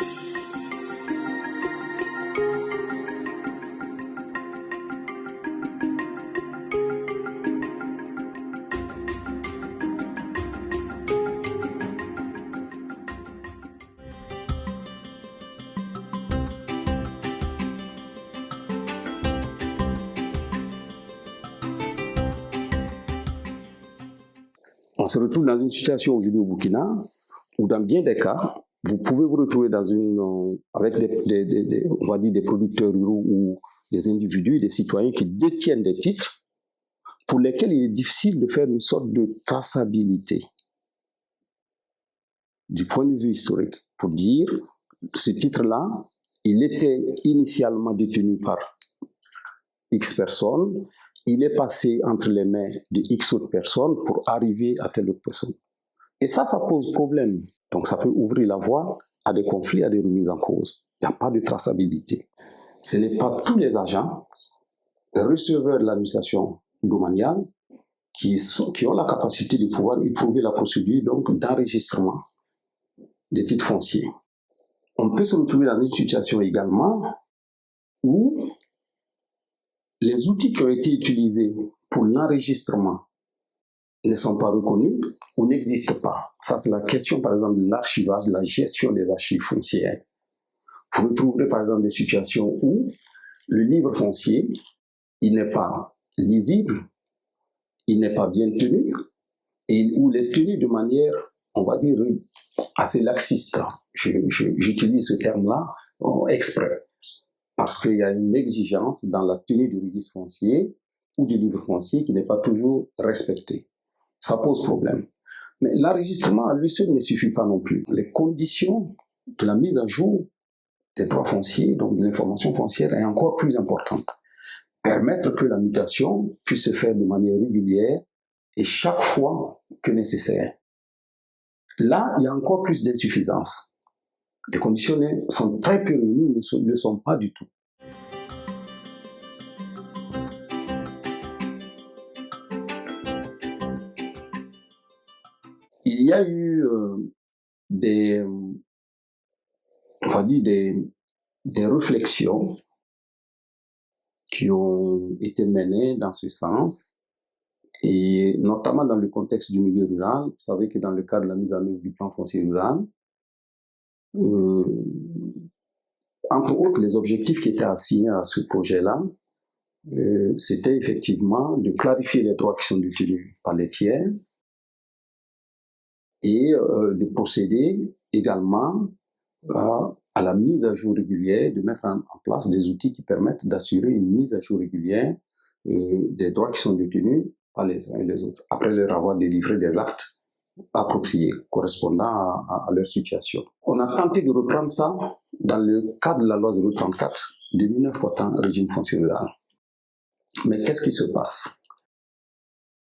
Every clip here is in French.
On se retrouve dans une situation aujourd'hui au Burkina où dans bien des cas, vous pouvez vous retrouver avec on va dire des producteurs ruraux ou des individus, des citoyens qui détiennent des titres pour lesquels il est difficile de faire une sorte de traçabilité du point de vue historique pour dire ce titre-là, il était initialement détenu par X personnes, il est passé entre les mains de X autres personnes pour arriver à telle autre personne. Et ça pose problème. Donc ça peut ouvrir la voie à des conflits, à des remises en cause. Il n'y a pas de traçabilité. Ce n'est pas tous les agents receveurs de l'administration domaniale qui ont la capacité de pouvoir éprouver la procédure d'enregistrement des titres fonciers. On peut se retrouver dans une situation également où les outils qui ont été utilisés pour l'enregistrement ne sont pas reconnus ou n'existent pas. Ça, c'est la question, par exemple, de l'archivage, de la gestion des archives foncières. Vous retrouverez, par exemple, des situations où le livre foncier, il n'est pas lisible, il n'est pas bien tenu, et où il est tenu de manière, on va dire, assez laxiste. J'utilise ce terme-là exprès, parce qu'il y a une exigence dans la tenue du registre foncier ou du livre foncier qui n'est pas toujours respectée. Ça pose problème. Mais l'enregistrement à lui seul ne suffit pas non plus. Les conditions de la mise à jour des droits fonciers, donc de l'information foncière, est encore plus importante. Permettre que la mutation puisse se faire de manière régulière et chaque fois que nécessaire. Là, il y a encore plus d'insuffisance. Les conditions sont très peu réunies, ne le sont pas du tout. Il y a eu des réflexions qui ont été menées dans ce sens, et notamment dans le contexte du milieu rural. Vous savez que dans le cadre de la mise en œuvre du plan foncier rural, entre autres, les objectifs qui étaient assignés à ce projet-là, c'était effectivement de clarifier les droits qui sont détenus par les tiers et de procéder également à la mise à jour régulière, de mettre en place des outils qui permettent d'assurer une mise à jour régulière des droits qui sont détenus par les uns et les autres, après leur avoir délivré des actes appropriés, correspondant à leur situation. On a tenté de reprendre ça dans le cadre de la loi 034 de 2009 portant régime foncier rural. Mais qu'est-ce qui se passe?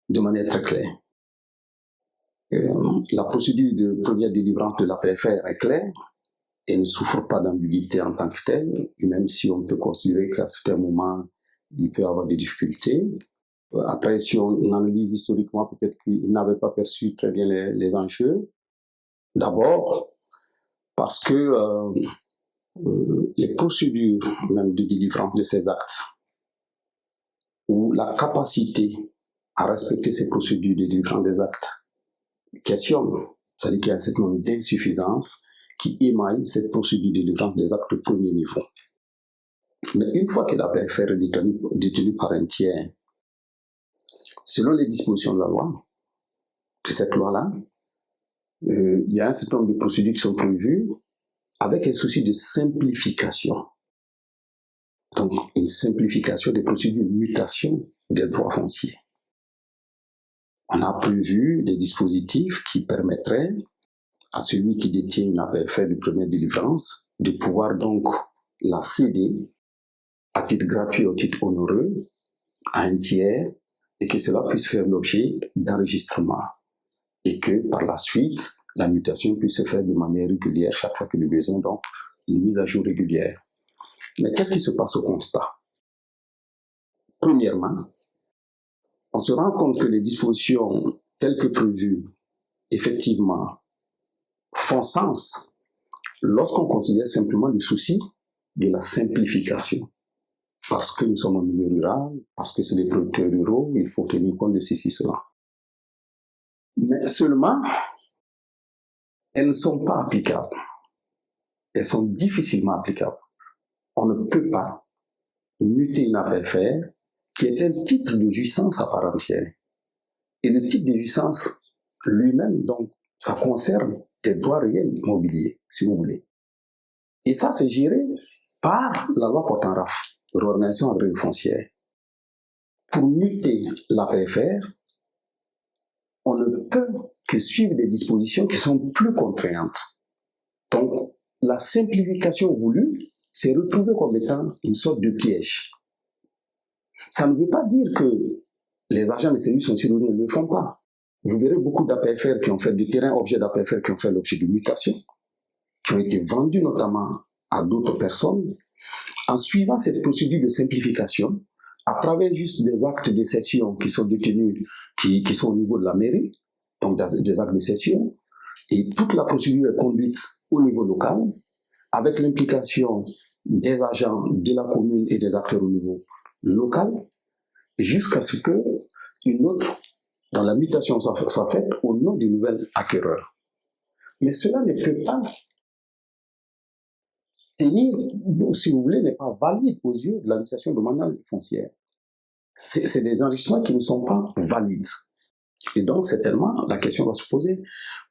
De manière très claire. La procédure de première délivrance de l'APFR est claire et ne souffre pas d'ambiguïté en tant que telle, même si on peut considérer qu'à certains moments, il peut y avoir des difficultés. Après, si on analyse historiquement, peut-être qu'ils n'avaient pas perçu très bien les enjeux. D'abord, parce que les procédures même de délivrance de ces actes, ou la capacité à respecter ces procédures de délivrance des actes, questionne. C'est-à-dire qu'il y a un certain nombre d'insuffisances qui émaillent cette procédure de délivrance des actes de premier niveau. Mais une fois que la PFR est détenue par un tiers, selon les dispositions de la loi, de cette loi-là, il y a un certain nombre de procédures qui sont prévues avec un souci de simplification. Donc, une simplification des procédures de mutation des droits fonciers. On a prévu des dispositifs qui permettraient à celui qui détient une APFR de première délivrance de pouvoir donc la céder à titre gratuit ou à titre onéreux à un tiers et que cela puisse faire l'objet d'enregistrement et que par la suite, la mutation puisse se faire de manière régulière chaque fois que le besoin, donc une mise à jour régulière. Mais qu'est-ce qui se passe au constat? Premièrement, on se rend compte que les dispositions telles que prévues, effectivement, font sens lorsqu'on considère simplement le souci de la simplification. Parce que nous sommes en milieu rural, parce que c'est des producteurs ruraux, il faut tenir compte de ceci, cela. Mais seulement, elles ne sont pas applicables. Elles sont difficilement applicables. On ne peut pas muter une APFR qui est un titre de jouissance à part entière. Et le titre de jouissance lui-même, donc, ça concerne des droits réels immobiliers, si vous voulez. Et ça, c'est géré par la loi portant RAF, l'organisation agricole foncière. Pour muter l'APFR, on ne peut que suivre des dispositions qui sont plus contraignantes. Donc, la simplification voulue s'est retrouvée comme étant une sorte de piège. Ça ne veut pas dire que les agents des services fonciers ne le font pas. Vous verrez beaucoup d'APFR qui ont fait du terrain, objets d'APFR qui ont fait l'objet de mutations, qui ont été vendus notamment à d'autres personnes, en suivant cette procédure de simplification, à travers juste des actes de cession qui sont détenus, qui sont au niveau de la mairie, donc des actes de cession, et toute la procédure est conduite au niveau local, avec l'implication des agents de la commune et des acteurs au niveau local, jusqu'à ce que une autre, dans la mutation, soit faite au nom du nouvel acquéreur. Mais cela ne peut pas tenir, si vous voulez, n'est pas valide aux yeux de l'administration domaniale foncière. C'est des enrichissements qui ne sont pas valides. Et donc, certainement, la question va se poser,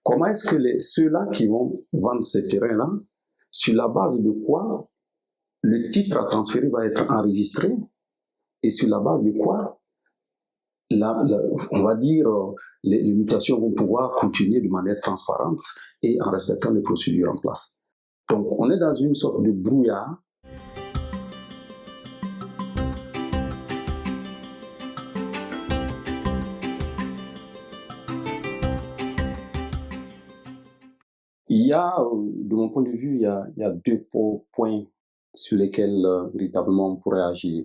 comment est-ce que ceux-là qui vont vendre ces terrains-là, sur la base de quoi le titre à transférer va être enregistré, et sur la base de quoi, on va dire, les mutations vont pouvoir continuer de manière transparente et en respectant les procédures en place. Donc, on est dans une sorte de brouillard. Il y a, de mon point de vue, il y a deux points sur lesquels véritablement on pourrait agir.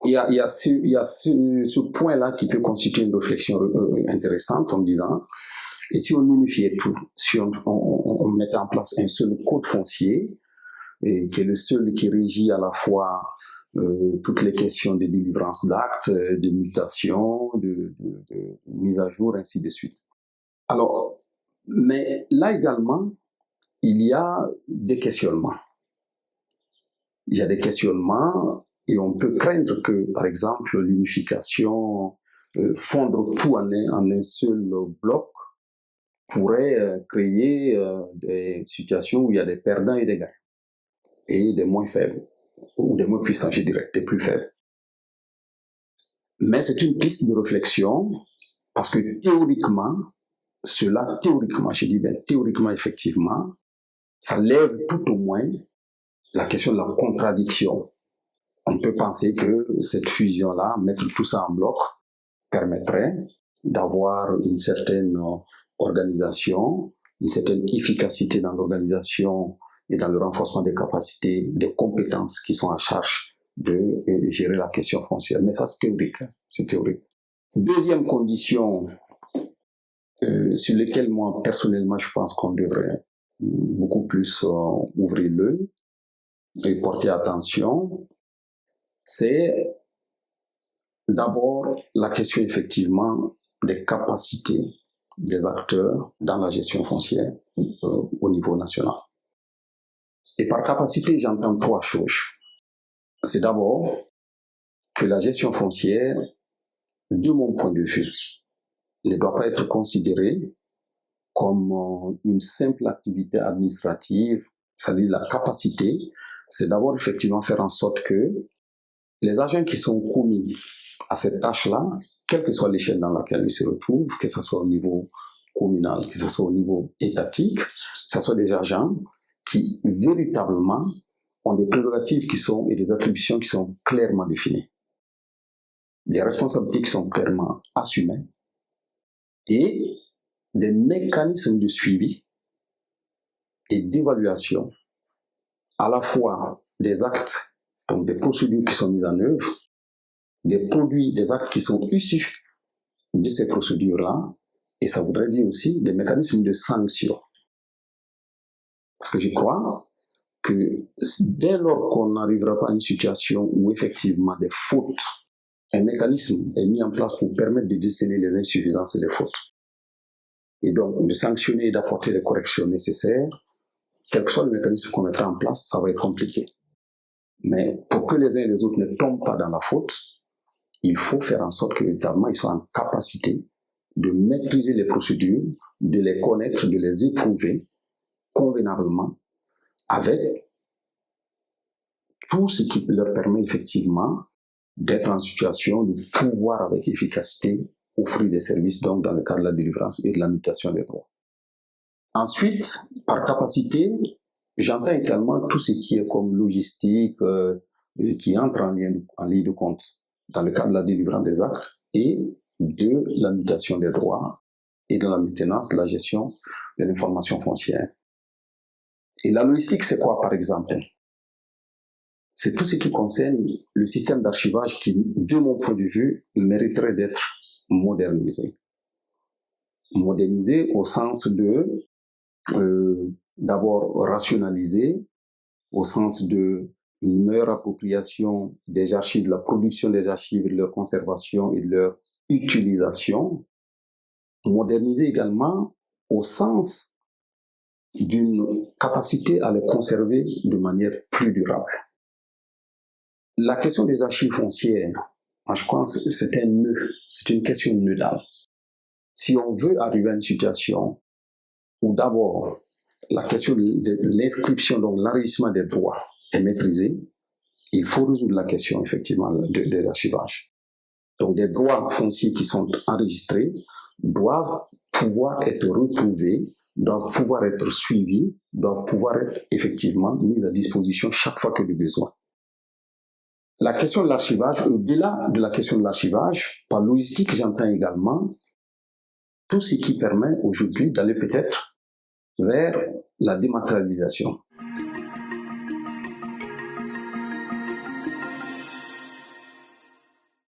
Il y a ce point-là qui peut constituer une réflexion intéressante en disant, et si on unifiait tout, si on mettait en place un seul code foncier, et qui est le seul qui régit à la fois toutes les questions de délivrance d'actes, de mutation, de mise à jour, ainsi de suite. Alors, mais là également, il y a des questionnements. Il y a des questionnements et on peut craindre que, par exemple, l'unification, fondre tout en un seul bloc, pourrait créer des situations où il y a des perdants et des gagnants, et des moins faibles, ou des moins puissants, je dirais, des plus faibles. Mais c'est une piste de réflexion, parce que théoriquement, je dis bien théoriquement, effectivement, ça lève tout au moins la question de la contradiction. On peut penser que cette fusion-là, mettre tout ça en bloc, permettrait d'avoir une certaine organisation, une certaine efficacité dans l'organisation et dans le renforcement des capacités, des compétences qui sont à charge de gérer la question foncière. Mais ça, c'est théorique. C'est théorique. Deuxième condition sur laquelle moi, personnellement, je pense qu'on devrait beaucoup plus ouvrir l'œil et porter attention, c'est d'abord la question effectivement des capacités des acteurs dans la gestion foncière au niveau national. Et par capacité, j'entends trois choses. C'est d'abord que la gestion foncière, de mon point de vue, ne doit pas être considérée comme une simple activité administrative, c'est-à-dire la capacité, c'est d'abord effectivement faire en sorte que les agents qui sont commis à cette tâche-là, quelle que soit l'échelle dans laquelle ils se retrouvent, que ce soit au niveau communal, que ce soit au niveau étatique, que ce soit des agents qui véritablement ont des prérogatives et des attributions qui sont clairement définies, des responsabilités qui sont clairement assumées et des mécanismes de suivi et d'évaluation à la fois des actes, donc des procédures qui sont mises en œuvre, des produits, des actes qui sont issus de ces procédures-là, et ça voudrait dire aussi des mécanismes de sanction. Parce Parce que je crois que dès lors qu'on n'arrivera pas à une situation où effectivement des fautes, un mécanisme est mis en place pour permettre de déceler les insuffisances et les fautes, et donc de sanctionner et d'apporter les corrections nécessaires, quel que soit le mécanisme qu'on mettra en place, ça va être compliqué. Mais pour que les uns et les autres ne tombent pas dans la faute, il faut faire en sorte que véritablement ils soient en capacité de maîtriser les procédures, de les connaître, de les éprouver convenablement, avec tout ce qui leur permet effectivement d'être en situation de pouvoir avec efficacité offrir des services, donc dans le cadre de la délivrance et de la mutation des droits. Ensuite, par capacité, j'entends également tout ce qui est comme logistique, qui entre en ligne de compte dans le cadre de la délivrance des actes et de la mutation des droits et de la maintenance, de la gestion de l'information foncière. Et la logistique, c'est quoi, par exemple? C'est tout ce qui concerne le système d'archivage qui, de mon point de vue, mériterait d'être modernisé. Modernisé au sens de, d'abord, rationaliser, au sens de une meilleure appropriation des archives, de la production des archives, de leur conservation et de leur utilisation. Moderniser également au sens d'une capacité à les conserver de manière plus durable. La question des archives foncières, moi je pense que c'est un nœud, c'est une question nœudale. Si on veut arriver à une situation où d'abord la question de l'inscription, donc l'enregistrement des droits est maîtrisée, il faut résoudre la question effectivement des archivages. Donc des droits fonciers qui sont enregistrés doivent pouvoir être retrouvés, doivent pouvoir être suivis, doivent pouvoir être effectivement mis à disposition chaque fois que le besoin. La question de l'archivage, au-delà de la question de l'archivage, par logistique, j'entends également tout ce qui permet aujourd'hui d'aller peut-être vers la dématérialisation.